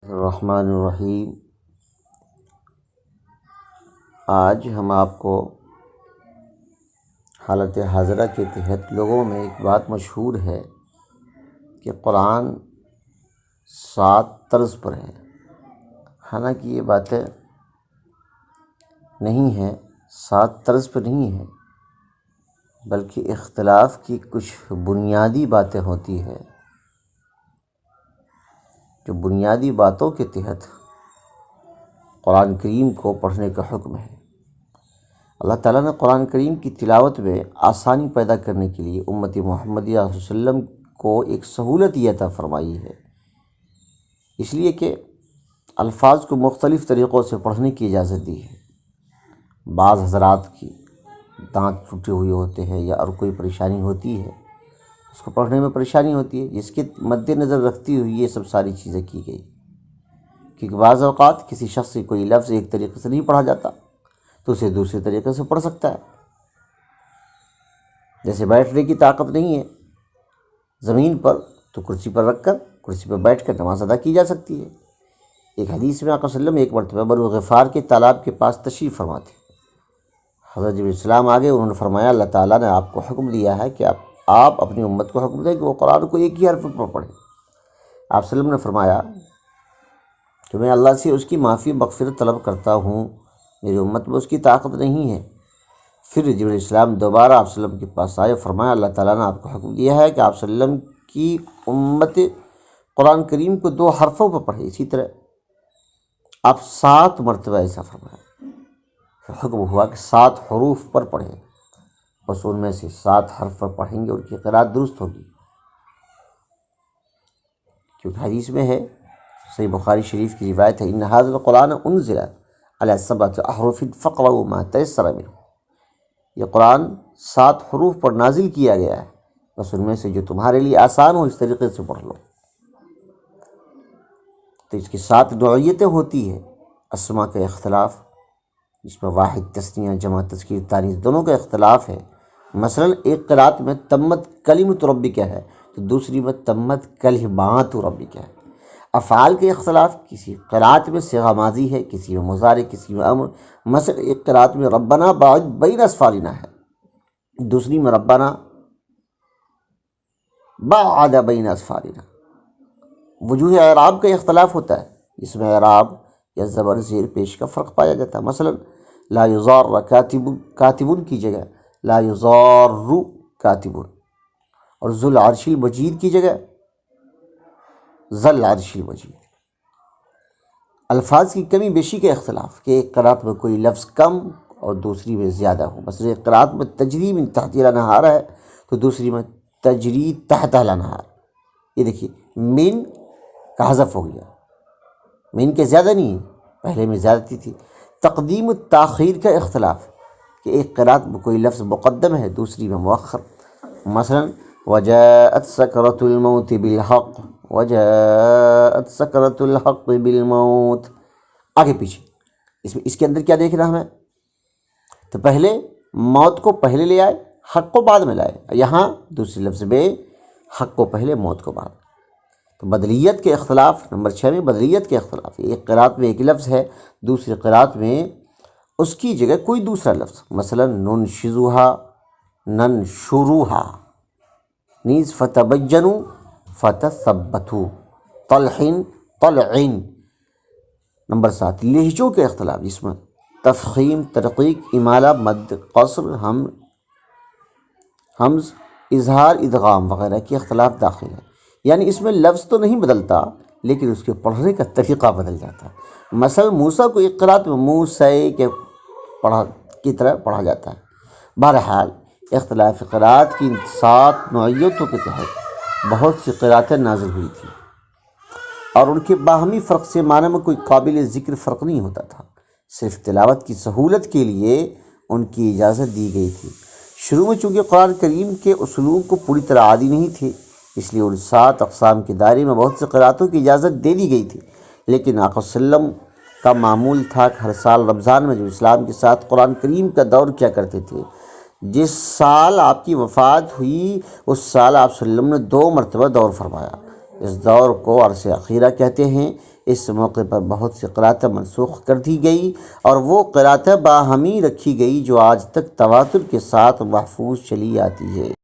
الرحمن الرحیم۔ آج ہم آپ کو حالت حاضرہ کے تحت لوگوں میں ایک بات مشہور ہے کہ قرآن 7 طرز پر ہے، حالانکہ یہ باتیں نہیں ہیں، 7 طرز پر نہیں ہے، بلکہ اختلاف کی کچھ بنیادی باتیں ہوتی ہیں جو بنیادی باتوں کے تحت قرآن کریم کو پڑھنے کا حکم ہے۔ اللہ تعالیٰ نے قرآن کریم کی تلاوت میں آسانی پیدا کرنے کے لیے امت محمدیہ صلی اللہ علیہ وسلم کو ایک سہولت یہ عطا فرمائی ہے، اس لیے کہ الفاظ کو مختلف طریقوں سے پڑھنے کی اجازت دی ہے۔ بعض حضرات کی دانت ٹوٹے ہوئے ہوتے ہیں یا اور کوئی پریشانی ہوتی ہے، اس کو پڑھنے میں پریشانی ہوتی ہے، جس کے مد نظر رکھتی ہوئی یہ سب ساری چیزیں کی گئی، کیونکہ بعض اوقات کسی شخص سے کوئی لفظ ایک طریقے سے نہیں پڑھا جاتا تو اسے دوسرے طریقے سے پڑھ سکتا ہے۔ جیسے بیٹھنے کی طاقت نہیں ہے زمین پر، تو کرسی پر رکھ کر، کرسی پر بیٹھ کر نماز ادا کی جا سکتی ہے۔ ایک حدیث میں آقا صلی اللہ علیہ وسلم ایک مرتبہ بنو غفار کے تالاب کے پاس تشریف فرما تھے۔ حضرت جبرائیل السلام آگے، انہوں نے فرمایا اللہ تعالیٰ نے آپ کو حکم دیا ہے کہ آپ اپنی امت کو حکم دیں کہ وہ قرآن کو ایک ہی حرف پر پڑھیں۔ آپ صلی اللہ علیہ وسلم نے فرمایا کہ میں اللہ سے اس کی معافی مغفرت طلب کرتا ہوں، میری امت میں اس کی طاقت نہیں ہے۔ پھر جبرائیل السلام دوبارہ آپ صلی اللہ علیہ وسلم کے پاس آئے، فرمایا اللہ تعالیٰ نے آپ کو حکم دیا ہے کہ آپ صلی اللہ علیہ وسلم کی امت قرآن کریم کو 2 حرفوں پر پڑھے، اسی طرح آپ 7 مرتبہ ایسا فرمایا۔ پھر حکم ہوا کہ 7 حروف پر پڑھیں، بس ان میں سے 7 حرف پر پڑھیں گے، ان کی قرأت درست ہوگی، کیونکہ حدیث میں ہے، صحیح بخاری شریف کی روایت ہے، ان ھذا القرآن انزل علی 7 احرف فاقرؤوا ما تیسر منہ، یہ قرآن 7 حروف پر نازل کیا گیا ہے، بس ان میں سے جو تمہارے لیے آسان ہو اس طریقے سے پڑھ لو۔ تو اس کی 7 نوعیتیں ہوتی ہیں۔ اسماء کا اختلاف، جس میں واحد، تثنیہ، جمع، تذکیر، تانیث دونوں کا اختلاف ہے۔ مثلا ایک قرأت میں تمت کلمۃ ربک ہے تو دوسری میں تمت کلمات ربک ہے۔ افعال کے اختلاف، کسی قرأت میں صیغہ ماضی ہے، کسی میں مضارع، کسی میں امر۔ مثلا ایک قرأت میں ربنا باعد بین اصفارنا ہے، دوسری میں ربنا باعد بین اصفارنا۔ وجوہ اعراب کا اختلاف ہوتا ہے، جس میں اعراب یا زبر زیر پیش کا فرق پایا جاتا ہے۔ مثلا لا یضار کاتب کی جگہ لا یضار کاتب، اور ذو العرش المجید کی جگہ ذل العرش المجید۔ الفاظ کی کمی بیشی کا اختلاف، کہ ایک قرأت میں کوئی لفظ کم اور دوسری میں زیادہ ہو۔ مثلا ایک قرأت میں تجری من تحتی الانہار ہے تو دوسری میں تجری تحت الانہار۔ یہ دیکھیے من کا حذف ہو گیا، من کے زیادہ نہیں ہے، پہلے میں زیادتی تھی۔ تقدیم و تاخیر کا اختلاف، کہ ایک قرأت میں کوئی لفظ مقدم ہے دوسری میں مؤخر۔ مثلا وجاءت سکرۃ الموت بالحق، وجاءت سکرۃ الحق بالموت، آگے پیچھے۔ اس کے اندر کیا دیکھنا ہمیں؟ تو پہلے موت کو پہلے لے آئے، حق کو بعد میں لائے، یہاں دوسرے لفظ میں حق کو پہلے موت کو بعد۔ تو بدلیت کے اختلاف، نمبر 6 میں بدلیت کے اختلاف، ایک قرأت میں ایک لفظ ہے، دوسری قرأت میں اس کی جگہ کوئی دوسرا لفظ، مثلا ننشزھا ننشروھا، نیز فتبینوا فتثبتوا، طلح طلع۔ نمبر 7 لہجوں کے اختلاف، جس میں تفخیم، ترقیق، امالہ، مد، قصر، حمز، اظہار، ادغام وغیرہ کے اختلاف داخل ہے۔ یعنی اس میں لفظ تو نہیں بدلتا لیکن اس کے پڑھنے کا طریقہ بدل جاتا ہے۔ مثلا موسیٰ کو ایک قرأت میں موسیٰ کی طرح پڑھا جاتا ہے۔ بہرحال اختلاف قرأت کی 7 نوعیتوں کے تحت بہت سی قرأتیں نازل ہوئی تھیں، اور ان کے باہمی فرق سے معنی میں کوئی قابل ذکر فرق نہیں ہوتا تھا، صرف تلاوت کی سہولت کے لیے ان کی اجازت دی گئی تھی۔ شروع میں چونکہ قرآن کریم کے اسلوب کو پوری طرح عادی نہیں تھے، اس لیے ان 7 اقسام کے دائرے میں بہت سے قرأتوں کی اجازت دے دی گئی تھی، لیکن آقا صلی اللہ علیہ وسلم کا معمول تھا کہ ہر سال رمضان میں جو اسلام کے ساتھ قرآن کریم کا دور کیا کرتے تھے، جس سال آپ کی وفات ہوئی اس سال آپ صلی اللہ علیہ وسلم نے 2 مرتبہ دور فرمایا۔ اس دور کو عرصہ اخیرہ کہتے ہیں۔ اس موقع پر بہت سی قرأتیں منسوخ کر دی گئی اور وہ قرأتیں باہمی رکھی گئی جو آج تک تواتر کے ساتھ محفوظ چلی آتی ہے۔